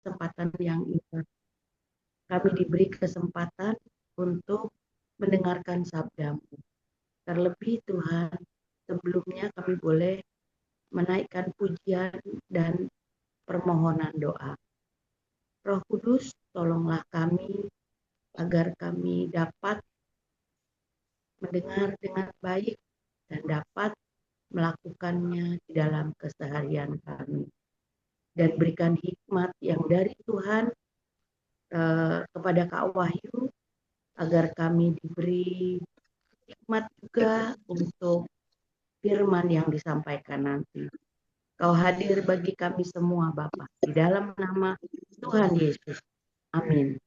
kesempatan yang indah. Kami diberi kesempatan untuk mendengarkan sabdamu. Terlebih Tuhan, sebelumnya kami boleh menaikkan pujian dan permohonan doa. Roh Kudus, tolonglah kami agar kami dapat mendengar dengan baik dan dapat melakukannya di dalam keseharian kami. Dan berikan hikmat yang dari Tuhan kepada Kak Wahyu agar kami diberi hikmat juga untuk firman yang disampaikan nanti. Kau hadir bagi kami semua Bapa di dalam nama Tuhan Yesus. Amin.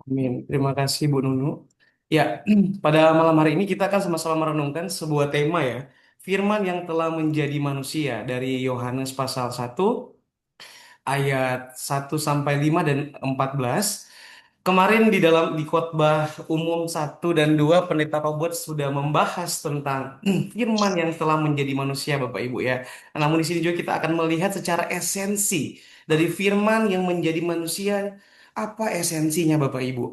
Amin. Terima kasih Bu Nunu. Ya, pada malam hari ini kita akan sama-sama merenungkan sebuah tema ya. Firman yang telah menjadi manusia dari Yohanes pasal 1 ayat 1 sampai 5 dan 14. Kemarin di khotbah umum 1 dan 2 Pendeta Robert sudah membahas tentang firman yang telah menjadi manusia Bapak Ibu ya. Namun di sini juga kita akan melihat secara esensi dari firman yang menjadi manusia, apa esensinya Bapak Ibu.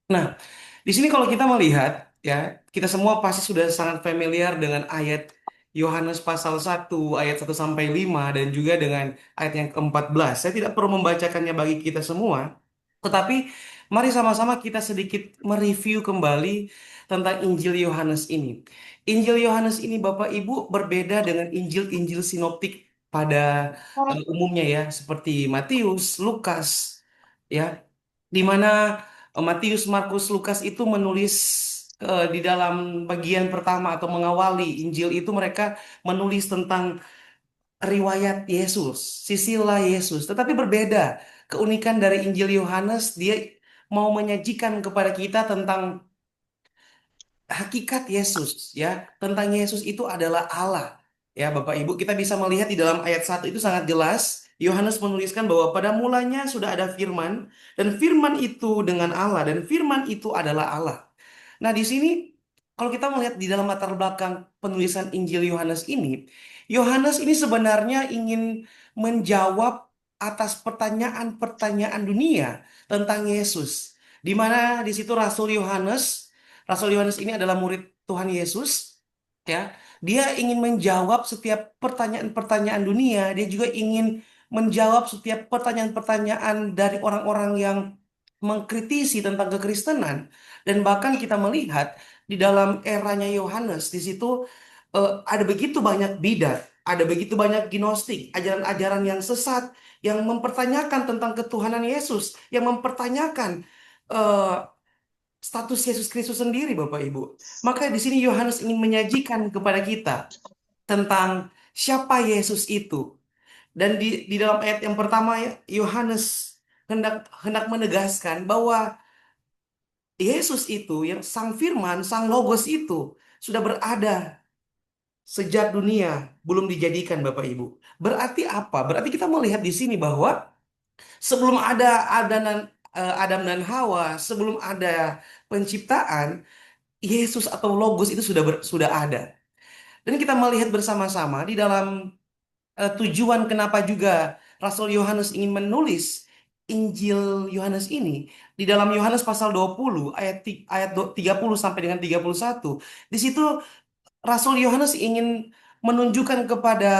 Nah, di sini kalau kita melihat ya, kita semua pasti sudah sangat familiar dengan ayat Yohanes pasal 1 ayat 1 sampai 5 dan juga dengan ayat yang ke-14. Saya tidak perlu membacakannya bagi kita semua, tetapi mari sama-sama kita sedikit mereview kembali tentang Injil Yohanes ini. Injil Yohanes ini Bapak Ibu berbeda dengan Injil-Injil sinoptik pada umumnya ya, seperti Matius, Lukas, ya, di mana Matius, Markus, Lukas itu menulis di dalam bagian pertama atau mengawali Injil itu mereka menulis tentang riwayat Yesus, sisilah Yesus. Tetapi berbeda. Keunikan dari Injil Yohanes, dia mau menyajikan kepada kita tentang hakikat Yesus, ya. Tentang Yesus itu adalah Allah. Ya, Bapak Ibu, kita bisa melihat di dalam ayat 1 itu sangat jelas. Yohanes menuliskan bahwa pada mulanya sudah ada firman, dan firman itu dengan Allah, dan firman itu adalah Allah. Nah, di sini kalau kita melihat di dalam latar belakang penulisan Injil Yohanes ini, Yohanes ini sebenarnya ingin menjawab atas pertanyaan-pertanyaan dunia tentang Yesus. Di mana di situ Rasul Yohanes ini adalah murid Tuhan Yesus, ya. Dia ingin menjawab setiap pertanyaan-pertanyaan dunia, dia juga ingin menjawab setiap pertanyaan-pertanyaan dari orang-orang yang mengkritisi tentang kekristenan. Dan bahkan kita melihat di dalam eranya Yohanes di situ ada begitu banyak bidat, ada begitu banyak gnostik, ajaran-ajaran yang sesat yang mempertanyakan tentang ketuhanan Yesus, yang mempertanyakan eh, status Yesus Kristus sendiri, Bapak Ibu. Maka di sini Yohanes ingin menyajikan kepada kita tentang siapa Yesus itu. Dan di dalam ayat yang pertama Yohanes hendak hendak menegaskan bahwa Yesus itu yang Sang Firman, Sang Logos itu sudah berada sejak dunia belum dijadikan Bapak Ibu. Berarti apa? Berarti kita melihat di sini bahwa sebelum ada Adam dan Hawa, sebelum ada penciptaan, Yesus atau Logos itu sudah ada. Dan kita melihat bersama-sama di dalam tujuan kenapa juga Rasul Yohanes ingin menulis Injil Yohanes ini di dalam Yohanes pasal 20 ayat 30 sampai dengan 31. Di situ Rasul Yohanes ingin menunjukkan kepada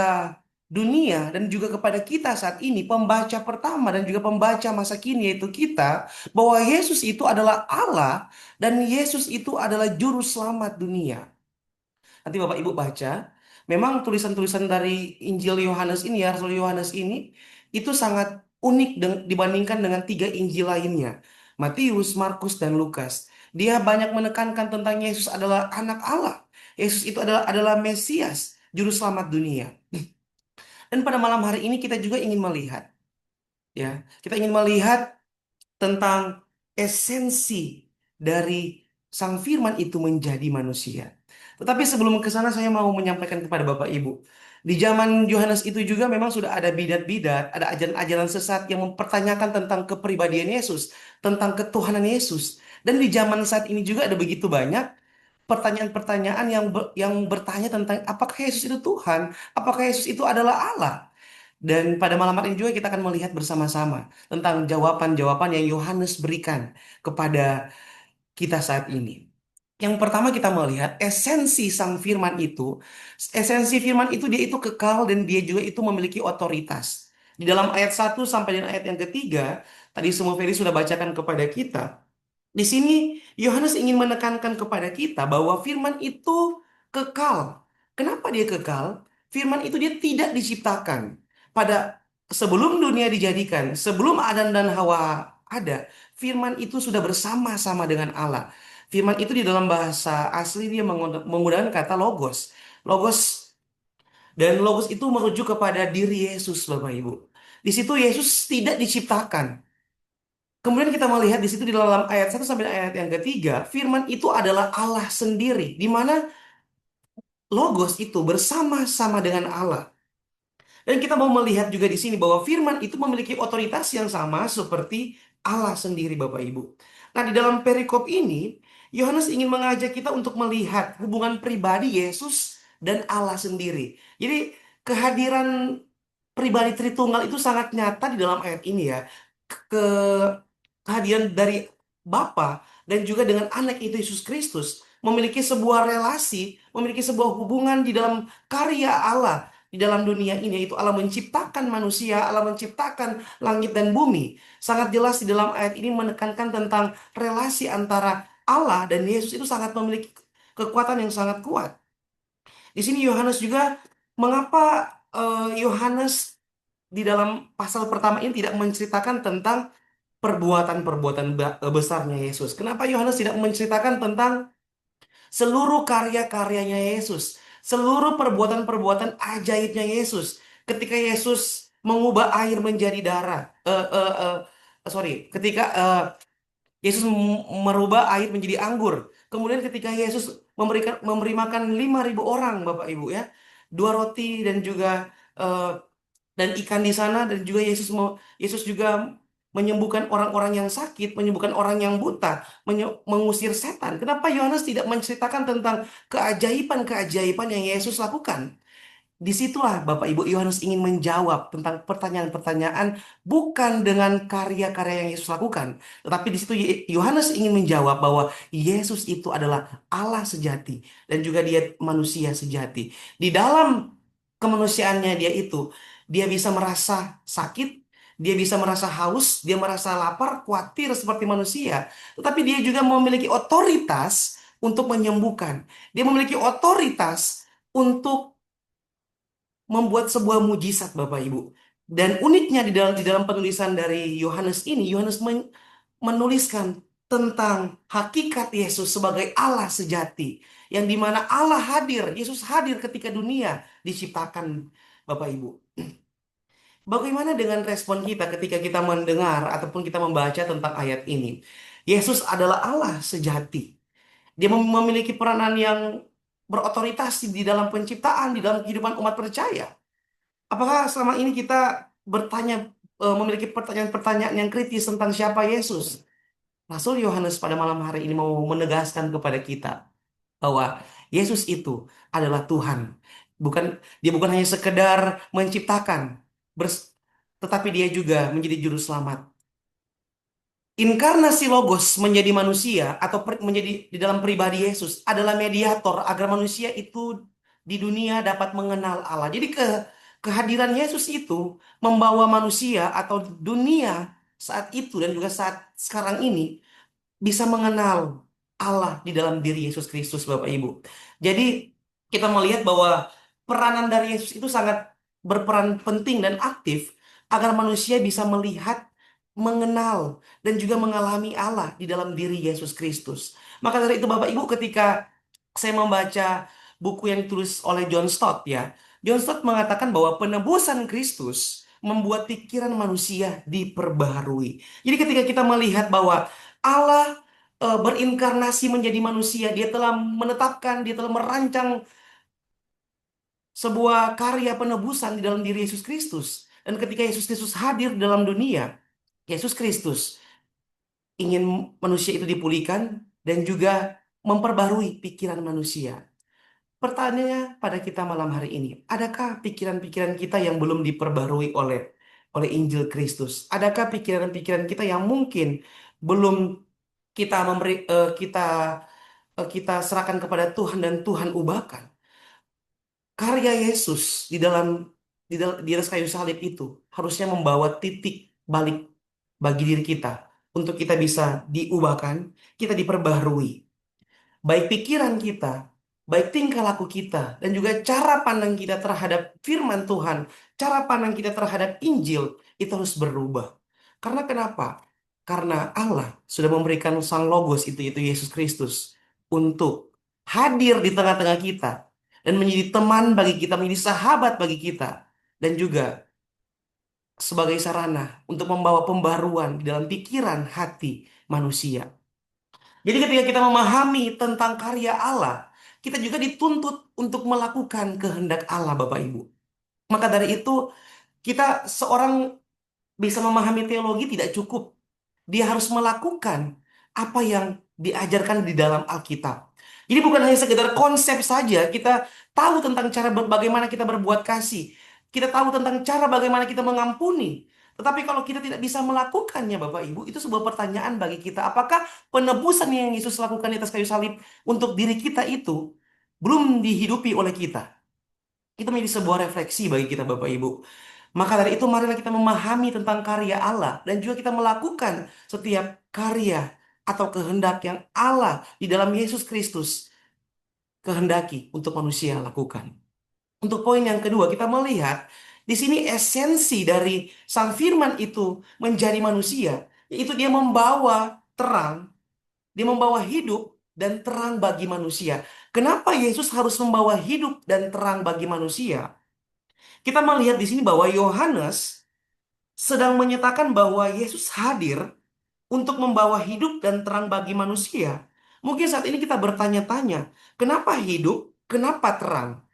dunia dan juga kepada kita saat ini, pembaca pertama dan juga pembaca masa kini yaitu kita, bahwa Yesus itu adalah Allah dan Yesus itu adalah juru selamat dunia. Nanti Bapak Ibu baca, memang tulisan-tulisan dari Injil Yohanes ini ya, Rasul Yohanes ini itu sangat unik dibandingkan dengan tiga Injil lainnya, Matius, Markus, dan Lukas. Dia banyak menekankan tentang Yesus adalah anak Allah. Yesus itu adalah Mesias, juru selamat dunia. Dan pada malam hari ini kita juga ingin melihat, ya, kita ingin melihat tentang esensi dari Sang Firman itu menjadi manusia. Tetapi sebelum ke sana saya mau menyampaikan kepada Bapak Ibu. Di zaman Yohanes itu juga memang sudah ada bidat-bidat, ada ajaran-ajaran sesat yang mempertanyakan tentang kepribadian Yesus, tentang ketuhanan Yesus. Dan di zaman saat ini juga ada begitu banyak pertanyaan-pertanyaan yang bertanya tentang apakah Yesus itu Tuhan, apakah Yesus itu adalah Allah. Dan pada malam hari ini juga kita akan melihat bersama-sama tentang jawaban-jawaban yang Yohanes berikan kepada kita saat ini. Yang pertama kita melihat esensi sang firman itu. Esensi firman itu dia itu kekal dan dia juga itu memiliki otoritas. Di dalam ayat 1 sampai dengan ayat yang ketiga, tadi semua Feli sudah bacakan kepada kita. Di sini Yohanes ingin menekankan kepada kita bahwa firman itu kekal. Kenapa dia kekal? Firman itu dia tidak diciptakan. Pada sebelum dunia dijadikan, sebelum Adam dan Hawa ada, firman itu sudah bersama-sama dengan Allah. Firman itu di dalam bahasa asli dia menggunakan kata logos. Logos dan logos itu merujuk kepada diri Yesus, Bapak Ibu. Di situ Yesus tidak diciptakan. Kemudian kita melihat di situ di dalam ayat 1 sampai ayat yang ketiga, firman itu adalah Allah sendiri, di mana logos itu bersama-sama dengan Allah. Dan kita mau melihat juga di sini bahwa firman itu memiliki otoritas yang sama seperti Allah sendiri, Bapak Ibu. Nah, di dalam perikop ini, Yohanes ingin mengajak kita untuk melihat hubungan pribadi Yesus dan Allah sendiri. Jadi, kehadiran pribadi Tritunggal itu sangat nyata di dalam ayat ini ya. Kehadiran dari Bapa dan juga dengan anak itu Yesus Kristus memiliki sebuah relasi, memiliki sebuah hubungan di dalam karya Allah di dalam dunia ini, yaitu Allah menciptakan manusia, Allah menciptakan langit dan bumi. Sangat jelas di dalam ayat ini menekankan tentang relasi antara Allah dan Yesus itu sangat memiliki kekuatan yang sangat kuat. Di sini Yohanes juga mengapa Yohanes di dalam pasal pertama ini tidak menceritakan tentang perbuatan-perbuatan besarnya Yesus. Kenapa Yohanes tidak menceritakan tentang seluruh karya-karyanya Yesus, seluruh perbuatan-perbuatan ajaibnya Yesus? Ketika Yesus mengubah air menjadi darah, ketika Yesus merubah air menjadi anggur. Kemudian ketika Yesus memberi makan 5.000 orang, Bapak Ibu ya, dua roti dan juga eh, dan ikan di sana, dan juga Yesus juga menyembuhkan orang-orang yang sakit, menyembuhkan orang yang buta, mengusir setan. Kenapa Yohanes tidak menceritakan tentang keajaiban-keajaiban yang Yesus lakukan? Disitulah Bapak Ibu Yohanes ingin menjawab tentang pertanyaan-pertanyaan bukan dengan karya-karya yang Yesus lakukan, tetapi di situ Yohanes ingin menjawab bahwa Yesus itu adalah Allah sejati dan juga dia manusia sejati. Di dalam kemanusiaannya dia itu, dia bisa merasa sakit, dia bisa merasa haus, dia merasa lapar, khawatir seperti manusia, tetapi dia juga memiliki otoritas untuk menyembuhkan. Dia memiliki otoritas untuk membuat sebuah mujizat Bapak Ibu. Dan uniknya di dalam penulisan dari Yohanes ini, Yohanes menuliskan tentang hakikat Yesus sebagai Allah sejati, yang dimana Allah hadir, Yesus hadir ketika dunia diciptakan, Bapak Ibu. Bagaimana dengan respon kita ketika kita mendengar ataupun kita membaca tentang ayat ini? Yesus adalah Allah sejati. Dia memiliki peranan yang berotoritas di dalam penciptaan, di dalam kehidupan umat percaya. Apakah selama ini kita bertanya, memiliki pertanyaan-pertanyaan yang kritis tentang siapa Yesus? Rasul Yohanes pada malam hari ini mau menegaskan kepada kita bahwa Yesus itu adalah Tuhan. Bukan, dia bukan hanya sekedar menciptakan, bers- tetapi dia juga menjadi juru selamat. Inkarnasi Logos menjadi manusia atau menjadi di dalam pribadi Yesus adalah mediator agar manusia itu di dunia dapat mengenal Allah. Jadi kehadiran Yesus itu membawa manusia atau dunia saat itu dan juga saat sekarang ini bisa mengenal Allah di dalam diri Yesus Kristus, Bapak Ibu. Jadi kita melihat bahwa peranan dari Yesus itu sangat berperan penting dan aktif agar manusia bisa melihat, mengenal, dan juga mengalami Allah di dalam diri Yesus Kristus. Maka dari itu Bapak Ibu, ketika saya membaca buku yang ditulis oleh John Stott ya, John Stott mengatakan bahwa penebusan Kristus membuat pikiran manusia diperbaharui. Jadi ketika kita melihat bahwa Allah berinkarnasi menjadi manusia, dia telah menetapkan, dia telah merancang sebuah karya penebusan di dalam diri Yesus Kristus. Dan ketika Yesus Kristus hadir dalam dunia, Yesus Kristus ingin manusia itu dipulihkan dan juga memperbarui pikiran manusia. pertanyaannya pada kita malam hari ini, adakah pikiran-pikiran kita yang belum diperbarui oleh oleh Injil Kristus? Adakah pikiran-pikiran kita yang mungkin belum kita serahkan kepada Tuhan dan Tuhan ubahkan? Karya Yesus di atas kayu salib itu harusnya membawa titik balik bagi diri kita untuk kita bisa diubahkan, kita diperbaharui. Baik pikiran kita, baik tingkah laku kita, dan juga cara pandang kita terhadap firman Tuhan, cara pandang kita terhadap Injil, itu harus berubah. Karena kenapa? Karena Allah sudah memberikan Sang Logos itu Yesus Kristus, untuk hadir di tengah-tengah kita, dan menjadi teman bagi kita, menjadi sahabat bagi kita, dan juga sebagai sarana untuk membawa pembaruan di dalam pikiran hati manusia. Jadi ketika kita memahami tentang karya Allah, kita juga dituntut untuk melakukan kehendak Allah, Bapak Ibu. Maka dari itu, kita seorang bisa memahami teologi tidak cukup. Dia harus melakukan apa yang diajarkan di dalam Alkitab. Jadi bukan hanya sekedar konsep saja, kita tahu tentang cara bagaimana kita berbuat kasih. Kita tahu tentang cara bagaimana kita mengampuni. Tetapi kalau kita tidak bisa melakukannya, Bapak Ibu, itu sebuah pertanyaan bagi kita. Apakah penebusan yang Yesus lakukan di atas kayu salib untuk diri kita itu belum dihidupi oleh kita? Itu menjadi sebuah refleksi bagi kita, Bapak Ibu. Maka dari itu marilah kita memahami tentang karya Allah dan juga kita melakukan setiap karya atau kehendak yang Allah di dalam Yesus Kristus kehendaki untuk manusia lakukan. Untuk poin yang kedua, kita melihat di sini esensi dari Sang Firman itu menjadi manusia, yaitu dia membawa terang, dia membawa hidup dan terang bagi manusia. Kenapa Yesus harus membawa hidup dan terang bagi manusia? Kita melihat di sini bahwa Yohanes sedang menyatakan bahwa Yesus hadir untuk membawa hidup dan terang bagi manusia. Mungkin saat ini kita bertanya-tanya, kenapa hidup, kenapa terang?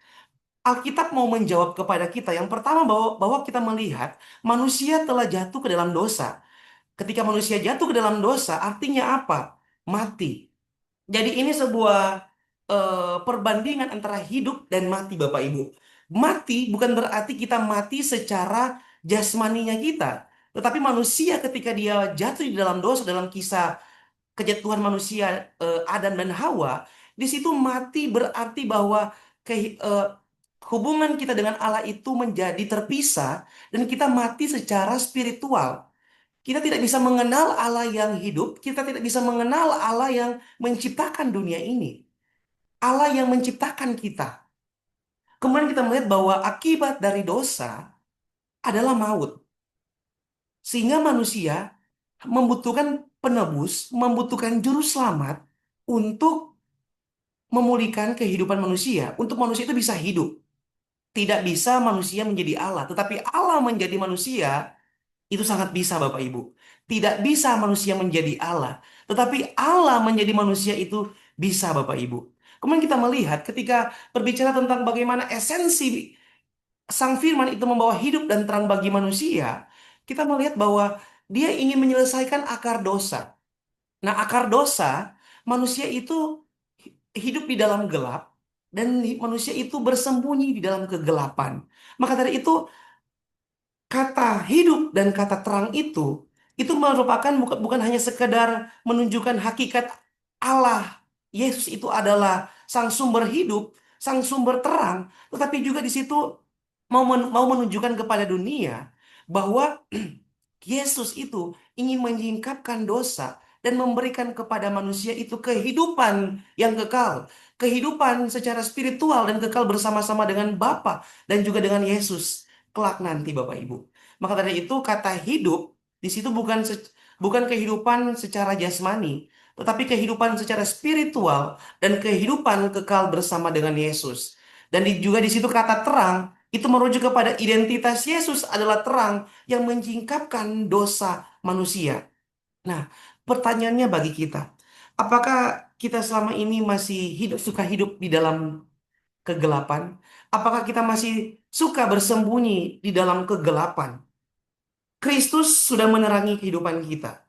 Alkitab mau menjawab kepada kita yang pertama bahwa kita melihat manusia telah jatuh ke dalam dosa. Ketika manusia jatuh ke dalam dosa, artinya apa? Mati. Jadi ini sebuah perbandingan antara hidup dan mati, Bapak Ibu. Mati bukan berarti kita mati secara jasmaninya kita. Tetapi manusia ketika dia jatuh di dalam dosa, dalam kisah kejatuhan manusia Adam dan Hawa, di situ mati berarti bahwa hubungan kita dengan Allah itu menjadi terpisah dan kita mati secara spiritual. Kita tidak bisa mengenal Allah yang hidup, kita tidak bisa mengenal Allah yang menciptakan dunia ini. Allah yang menciptakan kita. Kemudian kita melihat bahwa akibat dari dosa adalah maut. Sehingga manusia membutuhkan penebus, membutuhkan juru selamat untuk memulihkan kehidupan manusia. Untuk manusia itu bisa hidup. Tidak bisa manusia menjadi Allah. Tetapi Allah menjadi manusia itu sangat bisa, Bapak Ibu. Tidak bisa manusia menjadi Allah. Tetapi Allah menjadi manusia itu bisa, Bapak Ibu. Kemudian kita melihat ketika berbicara tentang bagaimana esensi Sang Firman itu membawa hidup dan terang bagi manusia, kita melihat bahwa dia ingin menyelesaikan akar dosa. Nah, akar dosa, manusia itu hidup di dalam gelap, dan manusia itu bersembunyi di dalam kegelapan. Maka dari itu, kata hidup dan kata terang itu merupakan bukan hanya sekedar menunjukkan hakikat Allah. Yesus itu adalah sang sumber hidup, sang sumber terang, tetapi juga di situ mau menunjukkan kepada dunia bahwa Yesus itu ingin menyingkapkan dosa dan memberikan kepada manusia itu kehidupan yang kekal, kehidupan secara spiritual dan kekal bersama-sama dengan Bapa dan juga dengan Yesus kelak nanti, Bapak Ibu. Maka dari itu kata hidup di situ bukan kehidupan secara jasmani, tetapi kehidupan secara spiritual dan kehidupan kekal bersama dengan Yesus. Dan juga di situ kata terang itu merujuk kepada identitas Yesus adalah terang yang menyingkapkan dosa manusia. Nah, pertanyaannya bagi kita, apakah kita selama ini masih suka hidup di dalam kegelapan? Apakah kita masih suka bersembunyi di dalam kegelapan? Kristus sudah menerangi kehidupan kita.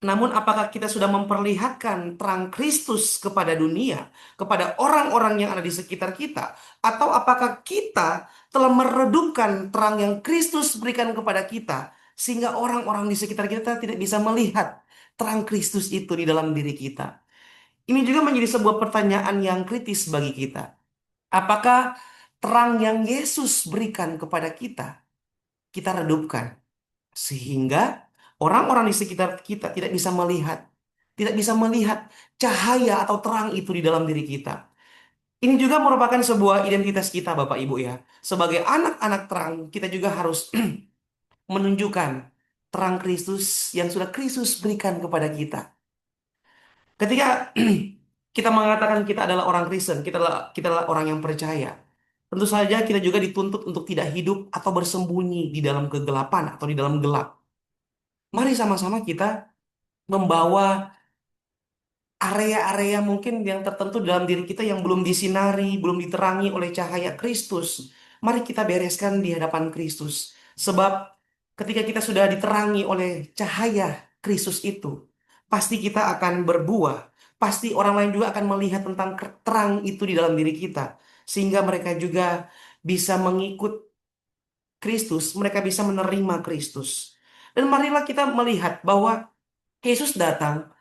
Namun apakah kita sudah memperlihatkan terang Kristus kepada dunia, kepada orang-orang yang ada di sekitar kita? Atau apakah kita telah meredupkan terang yang Kristus berikan kepada kita, sehingga orang-orang di sekitar kita tidak bisa melihat terang Kristus itu di dalam diri kita? Ini juga menjadi sebuah pertanyaan yang kritis bagi kita. Apakah terang yang Yesus berikan kepada kita, kita redupkan? Sehingga orang-orang di sekitar kita tidak bisa melihat cahaya atau terang itu di dalam diri kita. Ini juga merupakan sebuah identitas kita, Bapak Ibu ya. Sebagai anak-anak terang, kita juga harus menunjukkan terang Kristus yang sudah Kristus berikan kepada kita. Ketika kita mengatakan kita adalah orang Kristen, kita adalah orang yang percaya. Tentu saja kita juga dituntut untuk tidak hidup atau bersembunyi di dalam kegelapan atau di dalam gelap. Mari sama-sama kita membawa area-area mungkin yang tertentu dalam diri kita yang belum disinari, belum diterangi oleh cahaya Kristus. Mari kita bereskan di hadapan Kristus. Sebab ketika kita sudah diterangi oleh cahaya Kristus itu, pasti kita akan berbuah. Pasti orang lain juga akan melihat tentang terang itu di dalam diri kita. Sehingga mereka juga bisa mengikut Kristus, mereka bisa menerima Kristus. Dan marilah kita melihat bahwa Yesus datang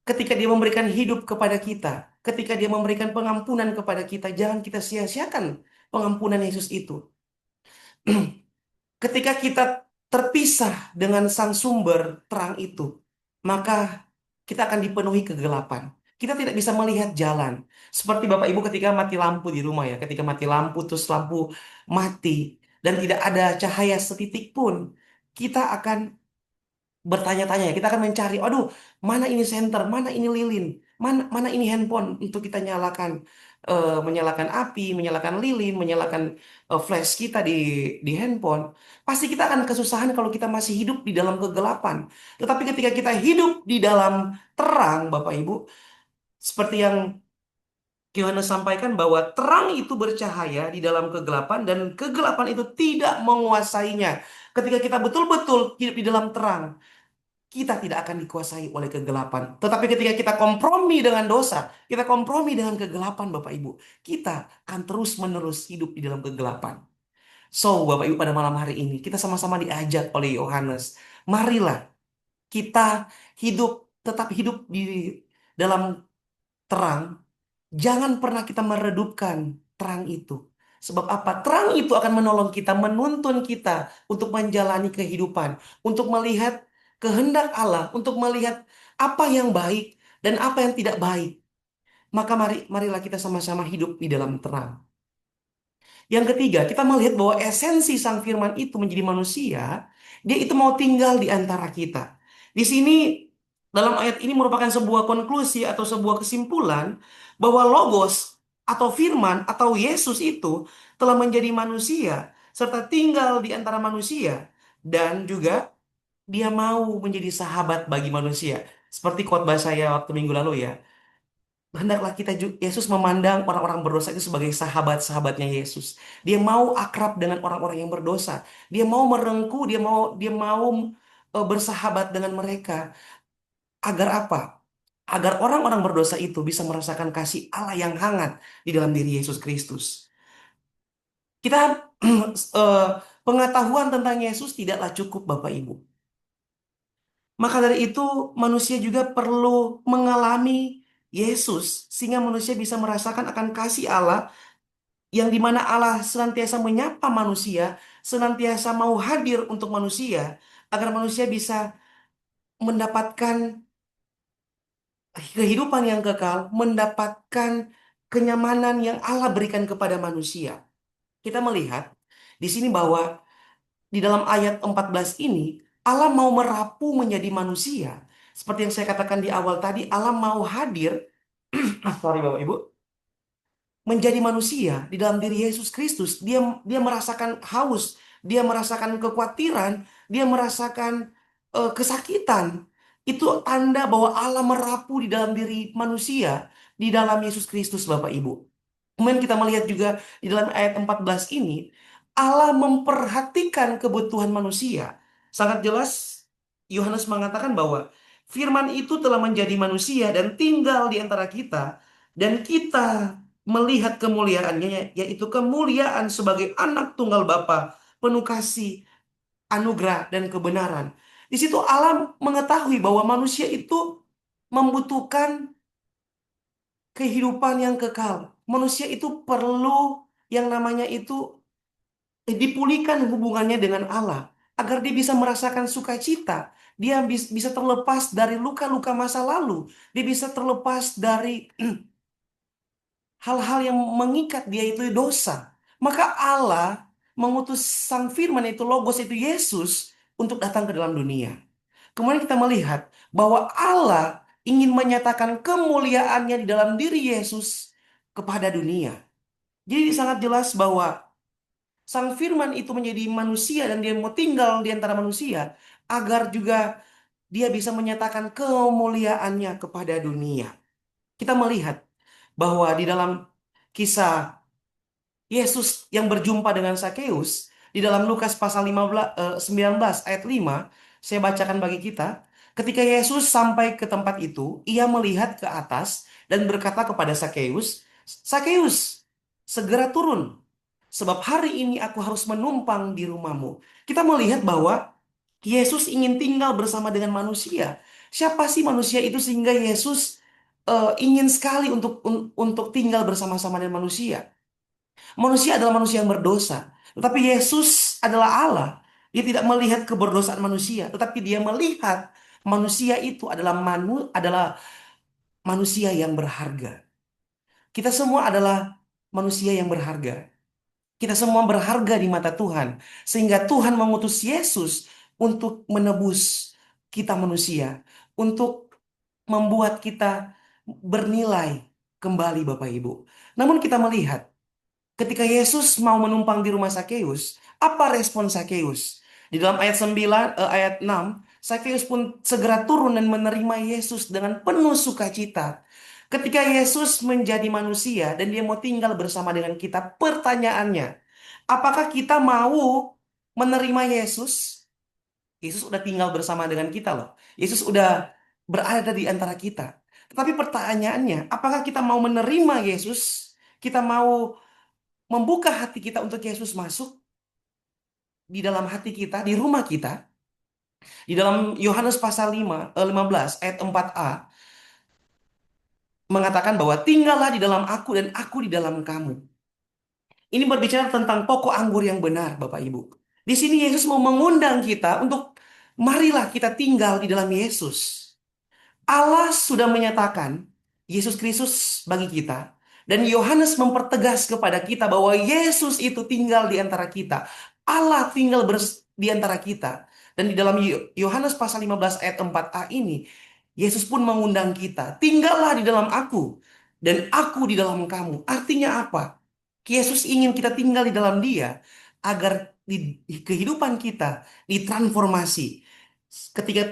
ketika dia memberikan hidup kepada kita, ketika dia memberikan pengampunan kepada kita, jangan kita sia-siakan pengampunan Yesus itu. Ketika kita terpisah dengan sang sumber terang itu, maka kita akan dipenuhi kegelapan. Kita tidak bisa melihat jalan. Seperti Bapak Ibu ketika mati lampu di rumah ya, ketika mati lampu terus lampu mati dan tidak ada cahaya setitik pun, kita akan bertanya-tanya, kita akan mencari, aduh, mana ini senter, mana ini lilin, mana mana ini handphone untuk kita nyalakan, menyalakan api, menyalakan lilin, menyalakan flash kita di handphone. Pasti kita akan kesusahan kalau kita masih hidup di dalam kegelapan. Tetapi ketika kita hidup di dalam terang, Bapak Ibu, seperti yang Yohanes sampaikan bahwa terang itu bercahaya di dalam kegelapan dan kegelapan itu tidak menguasainya. Ketika kita betul-betul hidup di dalam terang, kita tidak akan dikuasai oleh kegelapan. Tetapi ketika kita kompromi dengan dosa, kita kompromi dengan kegelapan, Bapak Ibu, kita akan terus-menerus hidup di dalam kegelapan. So, Bapak Ibu, pada malam hari ini, kita sama-sama diajak oleh Yohanes. Marilah kita hidup, tetap hidup di dalam terang. Jangan pernah kita meredupkan terang itu. Sebab apa? Terang itu akan menolong kita, menuntun kita untuk menjalani kehidupan, untuk melihat kehendak Allah, untuk melihat apa yang baik dan apa yang tidak baik. Maka marilah kita sama-sama hidup di dalam terang. Yang ketiga, kita melihat bahwa esensi Sang Firman itu menjadi manusia, dia itu mau tinggal di antara kita. Di sini, dalam ayat ini merupakan sebuah konklusi atau sebuah kesimpulan bahwa Logos atau Firman atau Yesus itu telah menjadi manusia serta tinggal di antara manusia dan juga dia mau menjadi sahabat bagi manusia. Seperti khotbah saya waktu minggu lalu ya. Hendaklah kita Yesus memandang orang-orang berdosa itu sebagai sahabat-sahabatnya Yesus. Dia mau akrab dengan orang-orang yang berdosa. Dia mau merengku, dia mau bersahabat dengan mereka. Agar apa? Agar orang-orang berdosa itu bisa merasakan kasih Allah yang hangat di dalam diri Yesus Kristus. Kita eh, pengetahuan tentang Yesus tidaklah cukup, Bapak Ibu. Maka dari itu manusia juga perlu mengalami Yesus sehingga manusia bisa merasakan akan kasih Allah yang dimana Allah senantiasa menyapa manusia, senantiasa mau hadir untuk manusia agar manusia bisa mendapatkan kehidupan yang kekal, mendapatkan kenyamanan yang Allah berikan kepada manusia. Kita melihat di sini bahwa di dalam ayat 14 ini Allah mau merapu menjadi manusia. Seperti yang saya katakan di awal tadi, Allah mau hadir, sorry Bapak Ibu, menjadi manusia di dalam diri Yesus Kristus. Dia merasakan haus, dia merasakan kekhawatiran, dia merasakan kesakitan. Itu tanda bahwa Allah merapu di dalam diri manusia di dalam Yesus Kristus, Bapak Ibu. Kemudian kita melihat juga di dalam ayat 14 ini, Allah memperhatikan kebutuhan manusia. Sangat jelas Yohanes mengatakan bahwa Firman itu telah menjadi manusia dan tinggal di antara kita, dan kita melihat kemuliaannya, yaitu kemuliaan sebagai anak tunggal Bapa, penuh kasih, anugerah, dan kebenaran. Di situ Allah mengetahui bahwa manusia itu membutuhkan kehidupan yang kekal. Manusia itu perlu yang namanya itu dipulihkan hubungannya dengan Allah agar dia bisa merasakan sukacita. Dia bisa terlepas dari luka-luka masa lalu. Dia bisa terlepas dari hal-hal yang mengikat dia itu dosa. Maka Allah mengutus Sang Firman itu Logos itu Yesus untuk datang ke dalam dunia. Kemudian kita melihat bahwa Allah ingin menyatakan kemuliaannya di dalam diri Yesus kepada dunia. Jadi sangat jelas bahwa Sang Firman itu menjadi manusia dan dia mau tinggal di antara manusia agar juga dia bisa menyatakan kemuliaannya kepada dunia. Kita melihat bahwa di dalam kisah Yesus yang berjumpa dengan Sakeus di dalam Lukas pasal 19 ayat 5, saya bacakan bagi kita. Ketika Yesus sampai ke tempat itu, ia melihat ke atas dan berkata kepada Sakeus, "Sakeus, segera turun, sebab hari ini aku harus menumpang di rumahmu." Kita melihat bahwa Yesus ingin tinggal bersama dengan manusia. Siapa sih manusia itu sehingga Yesus ingin sekali untuk tinggal bersama-sama dengan manusia? Manusia adalah manusia yang berdosa. Tetapi Yesus adalah Allah. Dia tidak melihat keberdosaan manusia, tetapi dia melihat manusia itu adalah manusia yang berharga. Kita semua adalah manusia yang berharga. Kita semua berharga di mata Tuhan, sehingga Tuhan mengutus Yesus untuk menebus kita manusia, untuk membuat kita bernilai kembali Bapak Ibu. Namun kita melihat ketika Yesus mau menumpang di rumah Sakeus, apa respon Sakeus? Di dalam ayat 9, ayat 6, Sakeus pun segera turun dan menerima Yesus dengan penuh sukacita. Ketika Yesus menjadi manusia dan dia mau tinggal bersama dengan kita, pertanyaannya, apakah kita mau menerima Yesus? Yesus udah tinggal bersama dengan kita loh. Yesus udah berada di antara kita. Tetapi pertanyaannya, apakah kita mau menerima Yesus? Kita mau membuka hati kita untuk Yesus masuk di dalam hati kita, di rumah kita. Di dalam Yohanes pasal 15 ayat 4a mengatakan bahwa tinggallah di dalam aku dan aku di dalam kamu. Ini berbicara tentang pokok anggur yang benar, Bapak Ibu. Di sini Yesus mau mengundang kita untuk marilah kita tinggal di dalam Yesus. Allah sudah menyatakan Yesus Kristus bagi kita. Dan Yohanes mempertegas kepada kita bahwa Yesus itu tinggal di antara kita. Allah tinggal di antara kita. Dan di dalam Yohanes pasal 15 ayat 4a ini, Yesus pun mengundang kita. Tinggallah di dalam aku. Dan aku di dalam kamu. Artinya apa? Yesus ingin kita tinggal di dalam dia. Agar di kehidupan kita ditransformasi. Ketika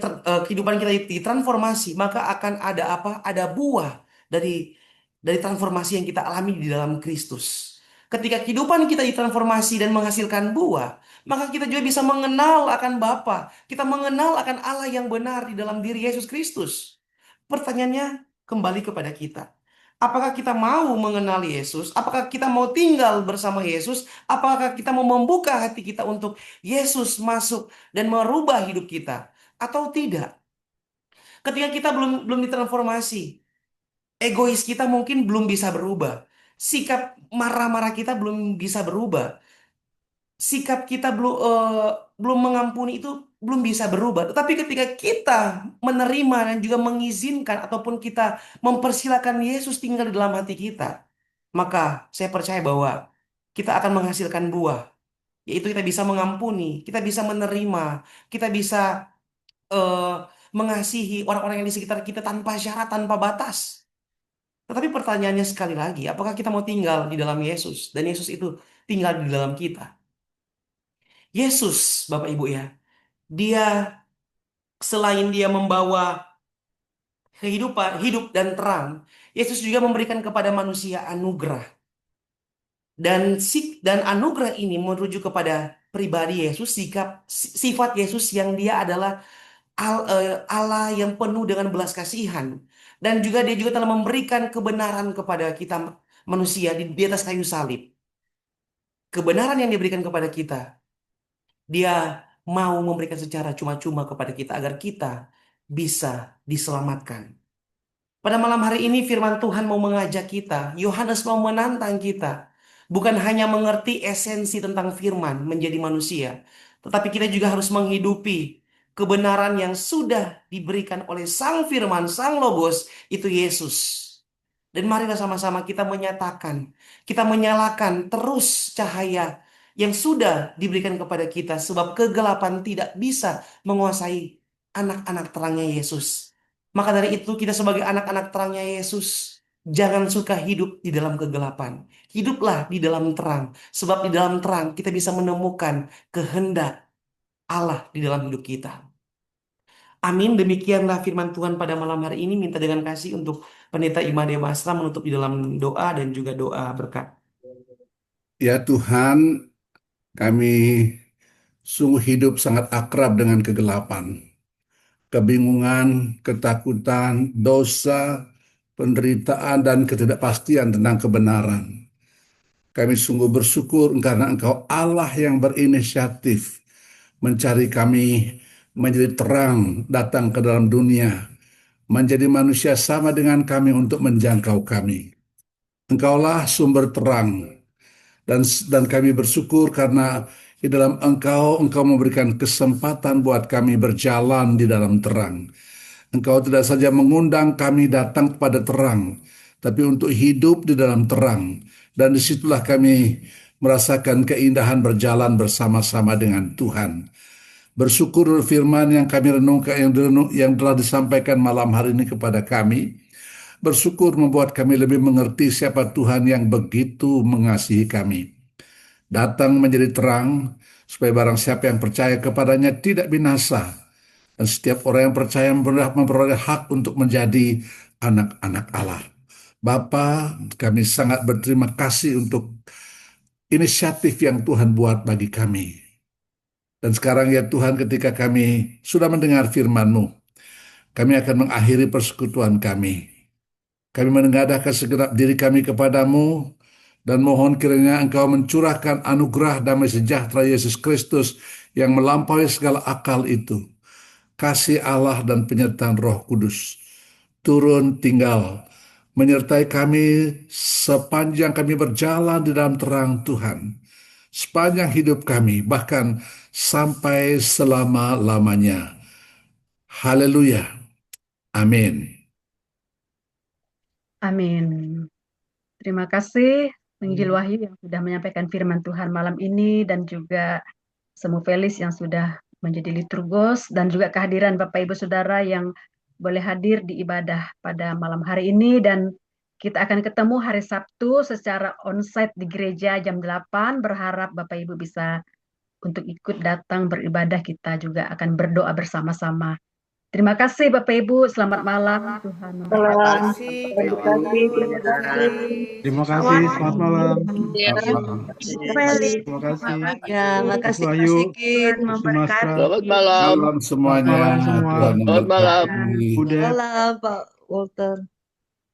kehidupan kita ditransformasi, maka akan ada apa? Ada buah dari transformasi yang kita alami di dalam Kristus. Ketika kehidupan kita ditransformasi dan menghasilkan buah, maka kita juga bisa mengenal akan Bapa. Kita mengenal akan Allah yang benar di dalam diri Yesus Kristus. Pertanyaannya kembali kepada kita. Apakah kita mau mengenal Yesus? Apakah kita mau tinggal bersama Yesus? Apakah kita mau membuka hati kita untuk Yesus masuk dan merubah hidup kita? Atau tidak? Ketika kita belum belum ditransformasi, egois kita mungkin belum bisa berubah. Sikap marah-marah kita belum bisa berubah. Sikap kita belum mengampuni itu belum bisa berubah. Tetapi ketika kita menerima dan juga mengizinkan ataupun kita mempersilahkan Yesus tinggal di dalam hati kita, maka saya percaya bahwa kita akan menghasilkan buah. Yaitu kita bisa mengampuni, kita bisa menerima, kita bisa eh, mengasihi orang-orang yang di sekitar kita tanpa syarat, tanpa batas. Tetapi pertanyaannya sekali lagi, apakah kita mau tinggal di dalam Yesus dan Yesus itu tinggal di dalam kita? Yesus, Bapak Ibu ya, dia selain dia membawa kehidupan, hidup dan terang, Yesus juga memberikan kepada manusia anugerah. Dan anugerah ini merujuk kepada pribadi Yesus, sifat Yesus yang dia adalah Allah yang penuh dengan belas kasihan. Dan juga dia juga telah memberikan kebenaran kepada kita manusia di atas kayu salib. Kebenaran yang diberikan kepada kita, dia mau memberikan secara cuma-cuma kepada kita agar kita bisa diselamatkan. Pada malam hari ini firman Tuhan mau mengajak kita, Yohanes mau menantang kita. Bukan hanya mengerti esensi tentang firman menjadi manusia, tetapi kita juga harus menghidupi kebenaran yang sudah diberikan oleh Sang Firman, Sang Logos, itu Yesus. Dan marilah sama-sama kita menyatakan, kita menyalakan terus cahaya yang sudah diberikan kepada kita, sebab kegelapan tidak bisa menguasai anak-anak terangnya Yesus. Maka dari itu kita sebagai anak-anak terangnya Yesus, jangan suka hidup di dalam kegelapan. Hiduplah di dalam terang, sebab di dalam terang kita bisa menemukan kehendak Allah di dalam hidup kita. Amin. Demikianlah firman Tuhan pada malam hari ini. Minta dengan kasih untuk Pendeta Imade Basra menutup di dalam doa dan juga doa berkat. Ya Tuhan, kami sungguh hidup sangat akrab dengan kegelapan, kebingungan, ketakutan, dosa, penderitaan, dan ketidakpastian tentang kebenaran. Kami sungguh bersyukur karena Engkau Allah yang berinisiatif mencari kami menjadi terang datang ke dalam dunia, menjadi manusia sama dengan kami untuk menjangkau kami. Engkaulah sumber terang, dan kami bersyukur karena di dalam Engkau memberikan kesempatan buat kami berjalan di dalam terang. Engkau tidak saja mengundang kami datang kepada terang, tapi untuk hidup di dalam terang. Dan disitulah kami merasakan keindahan berjalan bersama-sama dengan Tuhan. Bersyukur firman yang kami renungkan, yang telah disampaikan malam hari ini kepada kami. Bersyukur membuat kami lebih mengerti siapa Tuhan yang begitu mengasihi kami. Datang menjadi terang, supaya barang siapa yang percaya kepadanya tidak binasa. Dan setiap orang yang percaya memperoleh hak untuk menjadi anak-anak Allah. Bapa, kami sangat berterima kasih untuk inisiatif yang Tuhan buat bagi kami. Dan sekarang ya Tuhan, ketika kami sudah mendengar firman-Mu, kami akan mengakhiri persekutuan kami. Kami menengadahkan segenap diri kami kepadamu, dan mohon kiranya Engkau mencurahkan anugerah damai sejahtera Yesus Kristus yang melampaui segala akal itu. Kasih Allah dan penyertaan Roh Kudus turun tinggal menyertai kami sepanjang kami berjalan di dalam terang Tuhan. Sepanjang hidup kami, bahkan sampai selama-lamanya. Haleluya. Amin. Amin. Terima kasih Penginjil Wahyu yang sudah menyampaikan firman Tuhan malam ini, dan juga Semu Felis yang sudah menjadi liturgos, dan juga kehadiran Bapak Ibu Saudara yang boleh hadir di ibadah pada malam hari ini. Dan kita akan ketemu hari Sabtu secara onsite di gereja jam 8. Berharap Bapak Ibu bisa untuk ikut datang beribadah. Kita juga akan berdoa bersama-sama. Terima kasih Bapak Ibu, selamat malam. Tuhan Terima memberkati. kasih, terima kasih. Terima kasih, selamat malam. Ya, Terima kasih. ya, makasih Pak Wahyu, Sigit. Sumastra. Selamat malam. Salam semuanya. Selamat malam semua. Tuhan Selamat malam. memberkati. Udah. Malam Pak Walter.